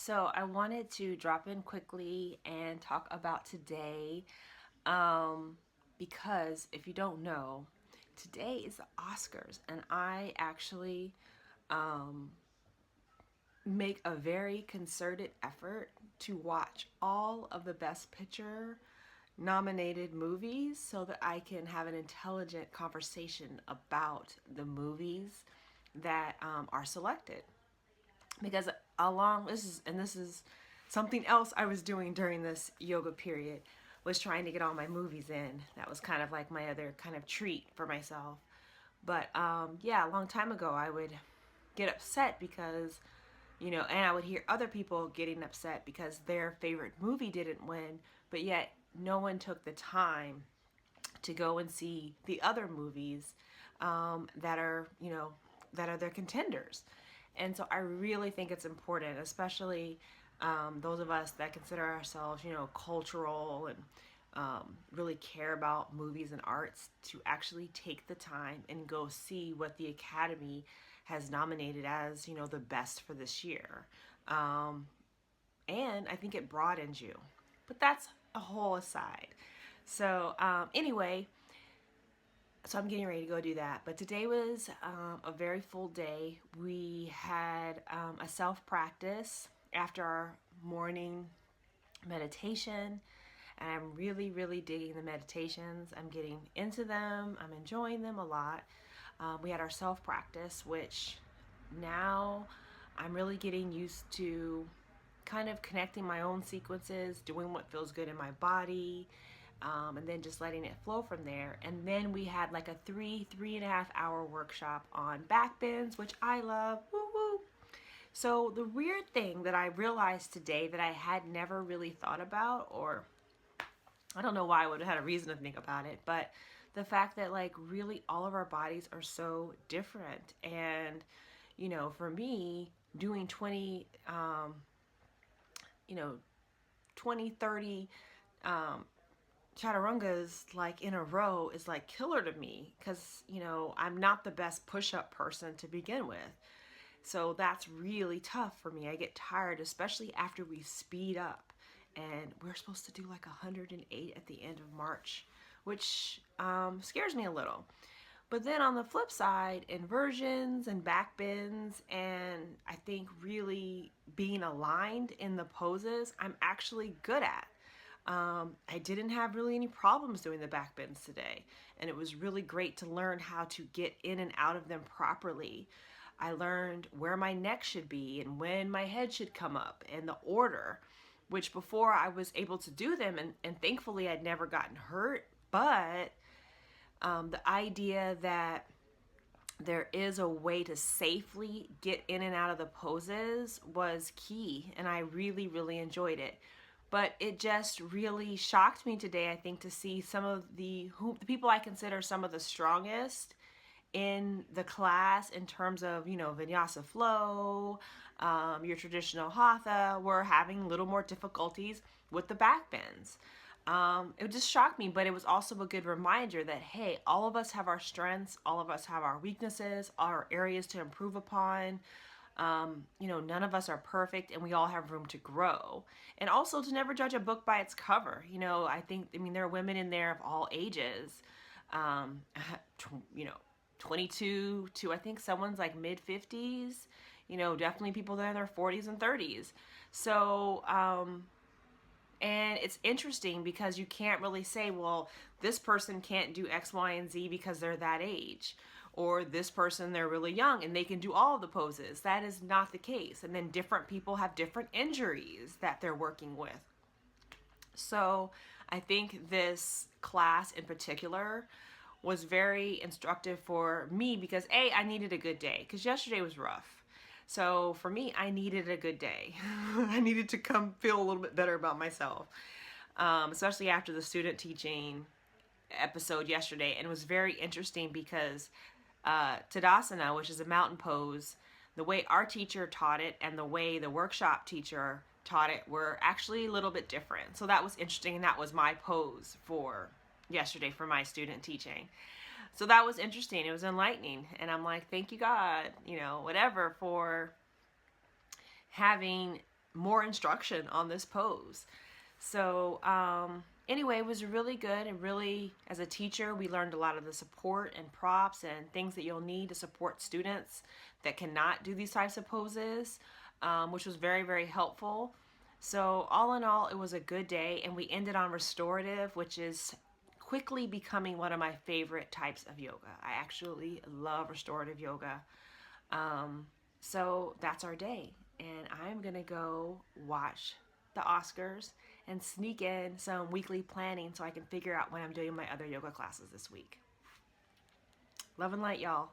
So I wanted to drop in quickly and talk about today, because if you don't know, today is the Oscars, and I actually um, make a very concerted effort to watch all of the Best Picture nominated movies so that I can have an intelligent conversation about the movies that are selected. Because along this is something else I was doing during this yoga period, was trying to get all my movies in. That was kind of like my other kind of treat for myself. But yeah, a long time ago I would get upset because, and I would hear other people getting upset because their favorite movie didn't win, but yet no one took the time to go and see the other movies that are their contenders. And so I really think it's important, especially those of us that consider ourselves, cultural and really care about movies and arts, to actually take the time and go see what the Academy has nominated as, the best for this year. Um, and I think it broadens you. But that's a whole aside. So, anyway, so I'm getting ready to go do that. But today was a very full day. We had a self practice after our morning meditation, and I'm really, really digging the meditations. I'm getting into them, I'm enjoying them a lot. We had our self practice, which now I'm really getting used to kind of connecting my own sequences, doing what feels good in my body, and then just letting it flow from there. And then we had like a three and a half hour workshop on backbends, which I love. Woo woo. So the weird thing that I realized today that I had never really thought about, or I don't know why I would have had a reason to think about it, but the fact that like really all of our bodies are so different. And for me, doing 20, 30 um, chaturangas like in a row is like killer to me, because I'm not the best push-up person to begin with. So that's really tough for me. I get tired, especially after we speed up, and we're supposed to do like 108 at the end of March, which scares me a little. But then on the flip side, inversions and backbends, and I think really being aligned in the poses, I'm actually good at. I didn't have really any problems doing the backbends today, and it was really great to learn how to get in and out of them properly. I learned where my neck should be and when my head should come up and the order, which before I was able to do them, and thankfully I'd never gotten hurt. But the idea that there is a way to safely get in and out of the poses was key, and I really, really enjoyed it. But it just really shocked me today, I think, to see some of the people I consider some of the strongest in the class in terms of, vinyasa flow, your traditional hatha, were having a little more difficulties with the backbends. It just shocked me, but it was also a good reminder that, hey, all of us have our strengths, all of us have our weaknesses, our areas to improve upon. None of us are perfect, and we all have room to grow. And also to never judge a book by its cover. There are women in there of all ages, um, 22 to I think someone's like mid 50s, definitely people that are in their 40s and 30s. So, and it's interesting because you can't really say, well, this person can't do X, Y, and Z because they're that age. Or this person, they're really young and they can do all of the poses. That is not the case. And then different people have different injuries that they're working with. So I think this class in particular was very instructive for me because I needed a good day, because yesterday was rough. So for me, I needed a good day. I needed to come feel a little bit better about myself, especially after the student teaching episode yesterday. And it was very interesting because Tadasana, which is a mountain pose, the way our teacher taught it and the way the workshop teacher taught it were actually a little bit different. So that was interesting, and that was my pose for yesterday for my student teaching. So that was interesting. It was enlightening. And I'm like, thank you, God, whatever, for having more instruction on this pose. So, anyway, it was really good. And really, as a teacher, we learned a lot of the support and props and things that you'll need to support students that cannot do these types of poses, which was very, very helpful. So, all in all, it was a good day. And we ended on restorative, which is quickly becoming one of my favorite types of yoga. I actually love restorative yoga. So that's our day. And I'm going to go watch the Oscars and sneak in some weekly planning so I can figure out when I'm doing my other yoga classes this week. Love and light, y'all.